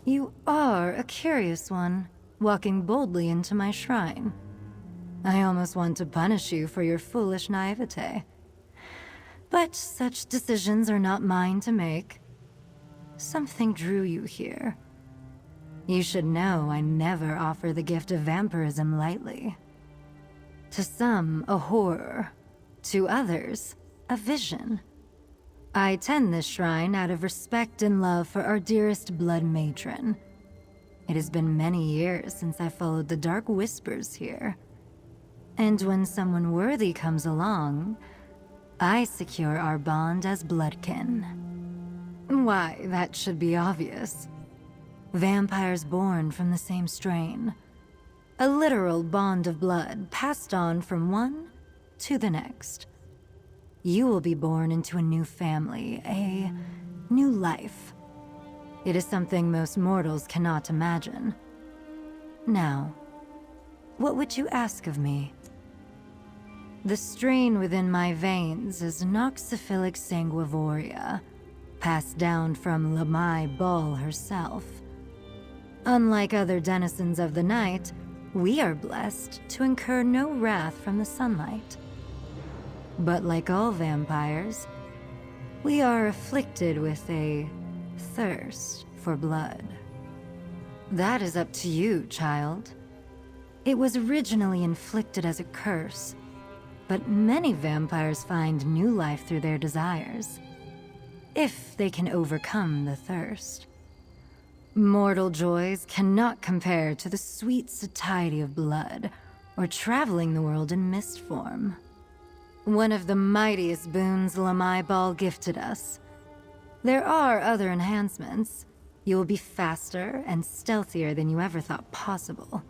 You are a curious one, walking boldly into my shrine. I almost want to punish you for your foolish naivete. But such decisions are not mine to make. Something drew you here. You should know I never offer the gift of vampirism lightly. To some, a horror. To others, a vision. I tend this shrine out of respect and love for our dearest blood matron. It has been many years since I followed the dark whispers here. And when someone worthy comes along, I secure our bond as bloodkin. Why, that should be obvious. Vampires born from the same strain. A literal bond of blood passed on from one to the next. You will be born into a new family, a new life. It is something most mortals cannot imagine. Now, what would you ask of me? The strain within my veins is noxophilic sanguivoria, passed down from Lamai Ball herself. Unlike other denizens of the night, we are blessed to incur no wrath from the sunlight. But like all vampires, we are afflicted with a thirst for blood. That is up to you, child. It was originally inflicted as a curse, but many vampires find new life through their desires, if they can overcome the thirst. Mortal joys cannot compare to the sweet satiety of blood, or traveling the world in mist form. One of the mightiest boons Lamai Ball gifted us. There are other enhancements. You will be faster and stealthier than you ever thought possible.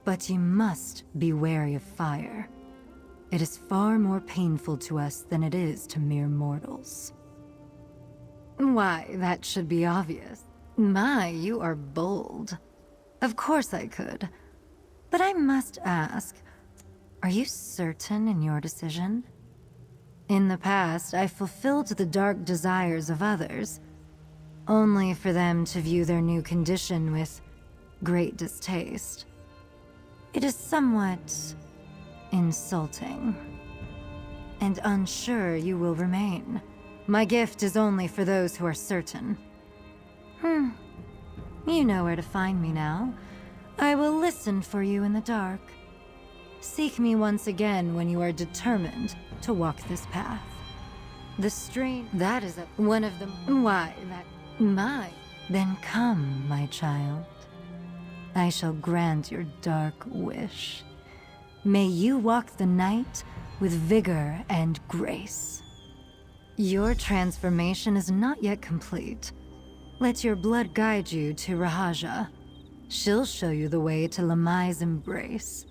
But you must be wary of fire. It is far more painful to us than it is to mere mortals. Why, that should be obvious. My, you are bold. Of course I could. But I must ask, are you certain in your decision? In the past, I fulfilled the dark desires of others, only for them to view their new condition with great distaste. It is somewhat insulting. And unsure you will remain. My gift is only for those who are certain. You know where to find me now. I will listen for you in the dark. Seek me once again when you are determined to walk this path. The strain, that is one of them. Why, Then come, my child. I shall grant your dark wish. May you walk the night with vigor and grace. Your transformation is not yet complete. Let your blood guide you to Rahaja. She'll show you the way to Lamai's embrace.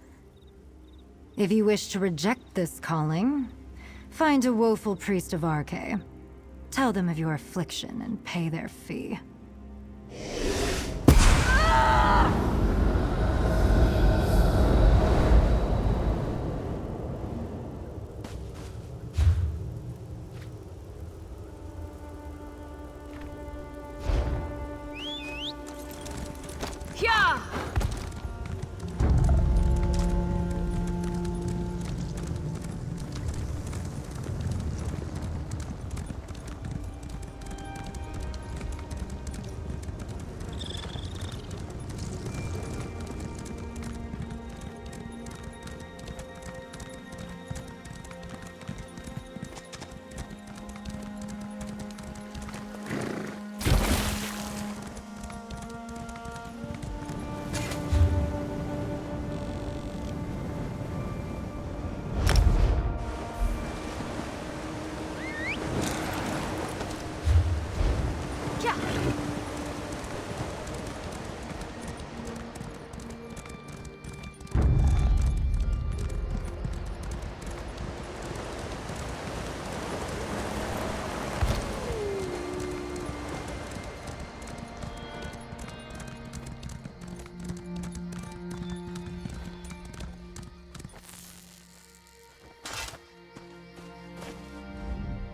If you wish to reject this calling, find a woeful priest of Arche. Tell them of your affliction and pay their fee.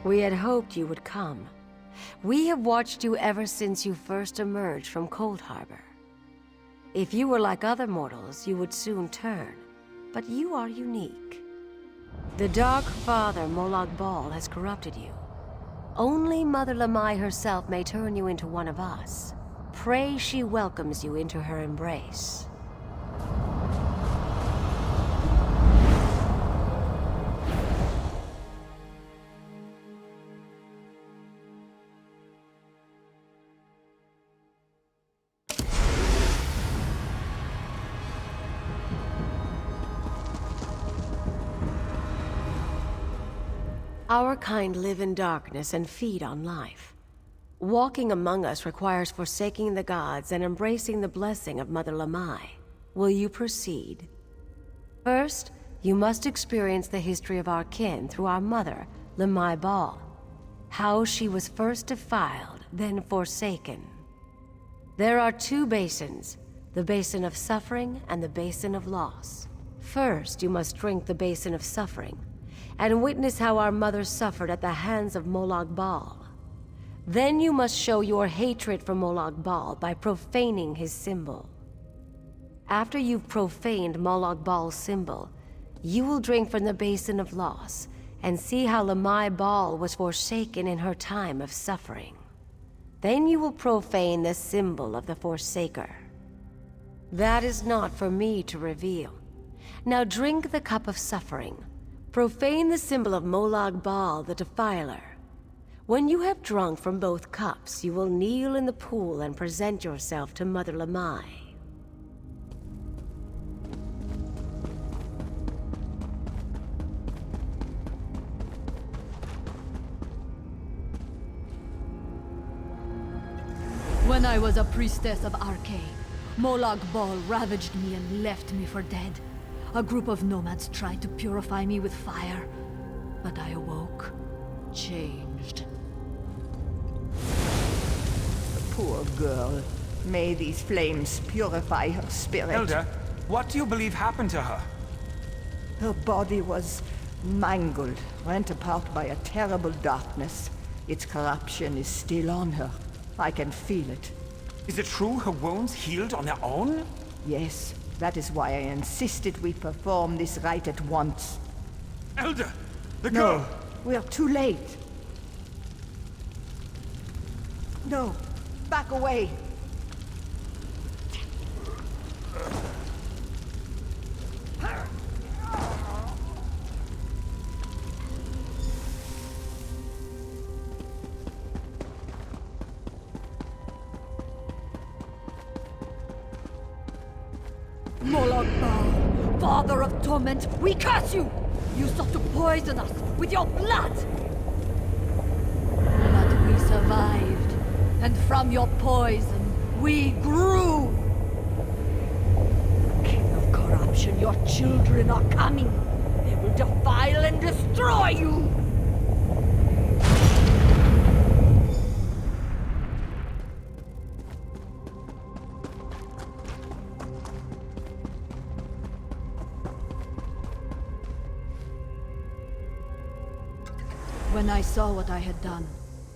We had hoped you would come. We have watched you ever since you first emerged from Cold Harbor. If you were like other mortals, you would soon turn. But you are unique. The Dark Father, Molag Bal, has corrupted you. Only Mother Lamai herself may turn you into one of us. Pray she welcomes you into her embrace. Our kind live in darkness and feed on life. Walking among us requires forsaking the gods and embracing the blessing of Mother Lamai. Will you proceed? First, you must experience the history of our kin through our mother, Lamai Bal. How she was first defiled, then forsaken. There are two basins, the basin of suffering and the basin of loss. First, you must drink the basin of suffering, and witness how our mother suffered at the hands of Molag Bal. Then you must show your hatred for Molag Bal by profaning his symbol. After you've profaned Molag Bal's symbol, you will drink from the basin of loss and see how Lamai Bal was forsaken in her time of suffering. Then you will profane the symbol of the Forsaker. That is not for me to reveal. Now drink the cup of suffering. Profane the symbol of Molag Bal, the Defiler. When you have drunk from both cups, you will kneel in the pool and present yourself to Mother Lamai. When I was a priestess of Arkay, Molag Bal ravaged me and left me for dead. A group of nomads tried to purify me with fire, but I awoke, changed. Poor girl. May these flames purify her spirit. Elder, what do you believe happened to her? Her body was mangled, rent apart by a terrible darkness. Its corruption is still on her. I can feel it. Is it true her wounds healed on their own? Yes, that is why I insisted we perform this rite at once. Elder, the No, girl! we're too late. No, back away. Molag Bal, father of torment, we curse you! You sought to poison us with your blood! But we survived, and from your poison, we grew! King of corruption, your children are coming! They will defile and destroy you! When I saw what I had done,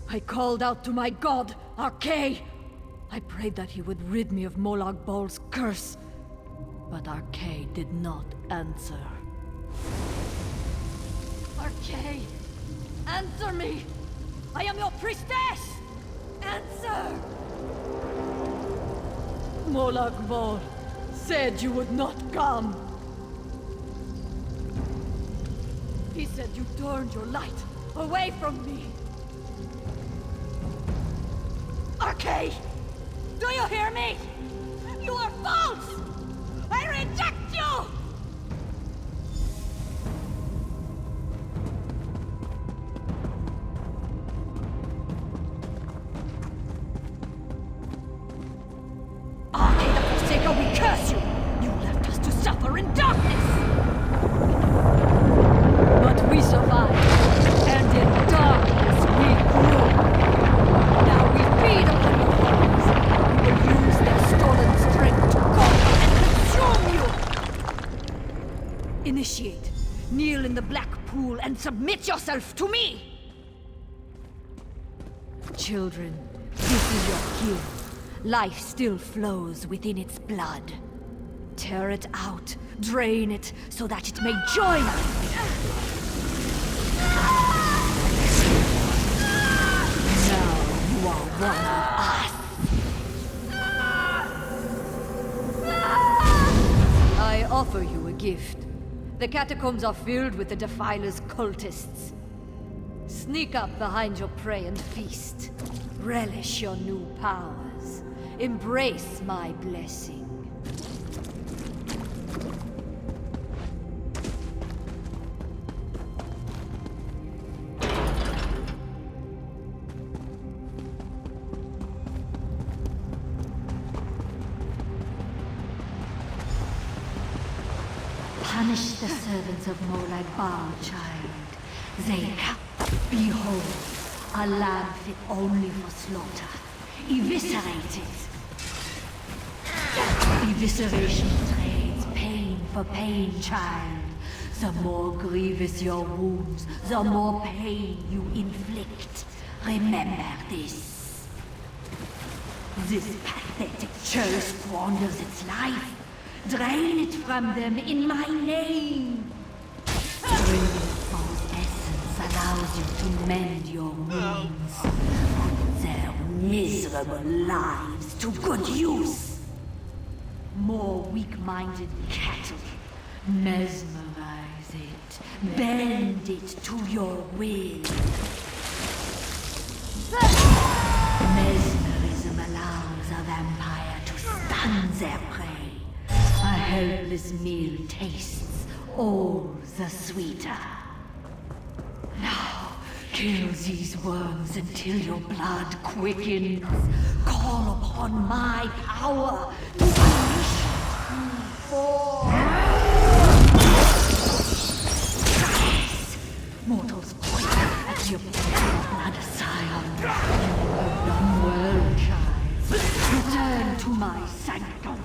I called out to my god, Arkay! I prayed that he would rid me of Molag Bal's curse, but Arkay did not answer. Arkay! Answer me! I am your priestess! Answer! Molag Bal said you would not come. He said you turned your light away from me! Arkay! Do you hear me? You are false! I reject you! Arkay the Forsaker, we curse you! You left us to suffer in darkness! But we survived. And in darkness we grew. Now we feed upon your foes. We will use their stolen strength to conquer and consume you! Initiate. Kneel in the black pool and submit yourself to me! children. This is your kin. Life still flows within its blood. Tear it out, drain it, so that it may join us. Now you are one of us. I offer you a gift. The catacombs are filled with the Defiler's cultists. Sneak up behind your prey and feast. Relish your new powers. Embrace my blessing. Punish the servants of Molag Bal, child. They behold, a lamb fit only for slaughter. Eviscerate it. Evisceration trades pain for pain, child. The more grievous your wounds, the more pain you inflict. Remember this. This pathetic churl squanders its life. Drain it from them in my name. Draining Foe's essence allows you to mend your wounds. Put their miserable lives to good use. More weak-minded cattle. Mesmerize it. Bend it to your will. Mesmerism allows a vampire to stun their prey. A helpless meal tastes all the sweeter. Now, kill these worms until your blood quickens. Call upon my power to unleash for Yes! Mortals quake at your blood, scion. You have done well, child. Return to my sanctum.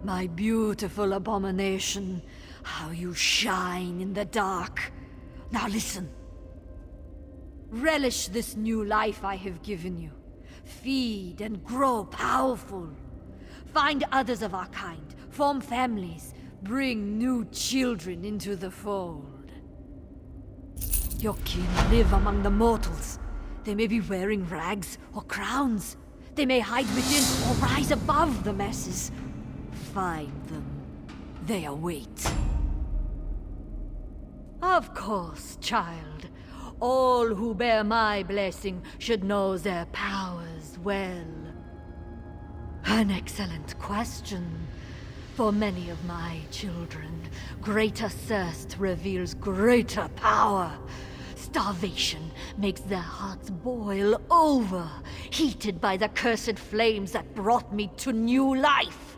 My beautiful abomination, how you shine in the dark. Now listen. Relish this new life I have given you. Feed and grow powerful. Find others of our kind, form families, bring new children into the fold. Your kin live among the mortals. They may be wearing rags or crowns. They may hide within or rise above the masses. Find them. They await. Of course, child. All who bear my blessing should know their powers well. An excellent question. For many of my children, greater thirst reveals greater power. Starvation makes their hearts boil over, heated by the cursed flames that brought me to new life.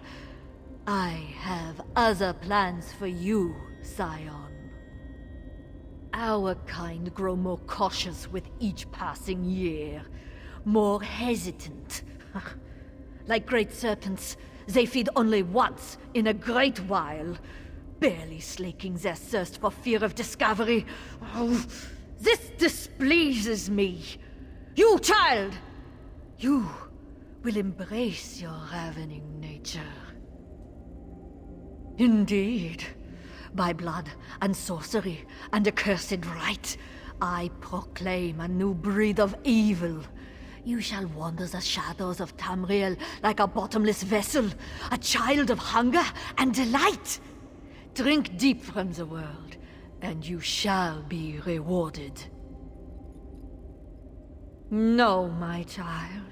I have other plans for you, Scion. Our kind grow more cautious with each passing year, more hesitant. Like great serpents, they feed only once in a great while, barely slaking their thirst for fear of discovery. Oh, this displeases me. You, child! You will embrace your ravening nature. Indeed. By blood and sorcery and accursed right, I proclaim a new breed of evil. You shall wander the shadows of Tamriel like a bottomless vessel, a child of hunger and delight. Drink deep from the world, and you shall be rewarded. No, my child.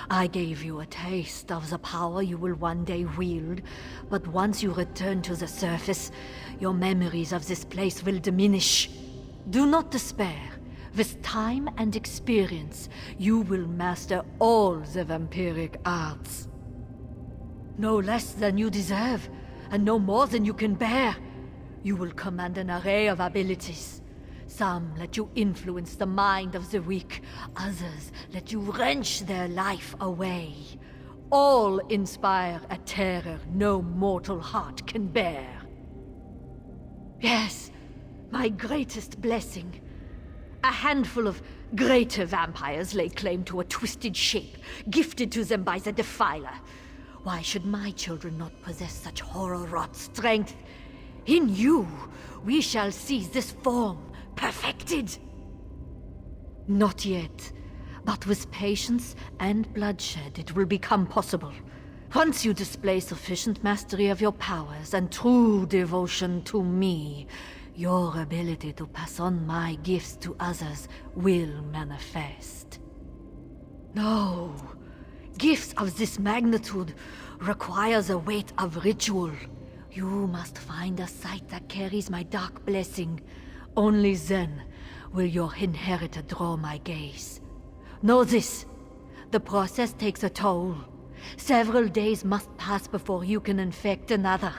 I gave you a taste of the power you will one day wield, but once you return to the surface, your memories of this place will diminish. Do not despair. With time and experience, you will master all the vampiric arts. No less than you deserve, and no more than you can bear. You will command an array of abilities. Some let you influence the mind of the weak, others let you wrench their life away. All inspire a terror no mortal heart can bear. Yes, my greatest blessing. A handful of greater vampires lay claim to a twisted shape, gifted to them by the Defiler. Why should my children not possess such horror-wrought strength? In you, we shall see this form perfected. Not yet, but with patience and bloodshed it will become possible. Once you display sufficient mastery of your powers and true devotion to me, your ability to pass on my gifts to others will manifest. No, gifts of this magnitude requires a weight of ritual. You must find a site that carries my dark blessing. Only then will your inheritor draw my gaze. Know this, the process takes a toll. Several days must pass before you can infect another.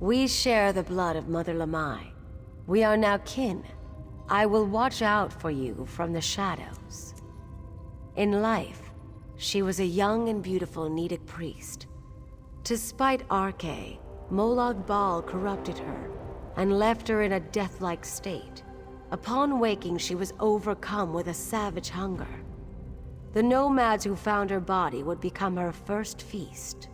We share the blood of Mother Lamai. We are now kin. I will watch out for you from the shadows. In life, she was a young and beautiful Nedic priest. To spite Arke, Molag Bal corrupted her and left her in a death-like state. Upon waking, she was overcome with a savage hunger. The nomads who found her body would become her first feast.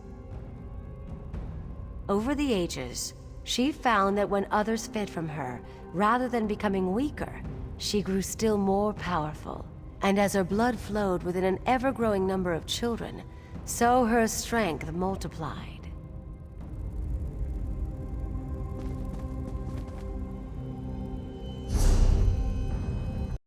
Over the ages, she found that when others fed from her, rather than becoming weaker, she grew still more powerful. And as her blood flowed within an ever-growing number of children, so her strength multiplied.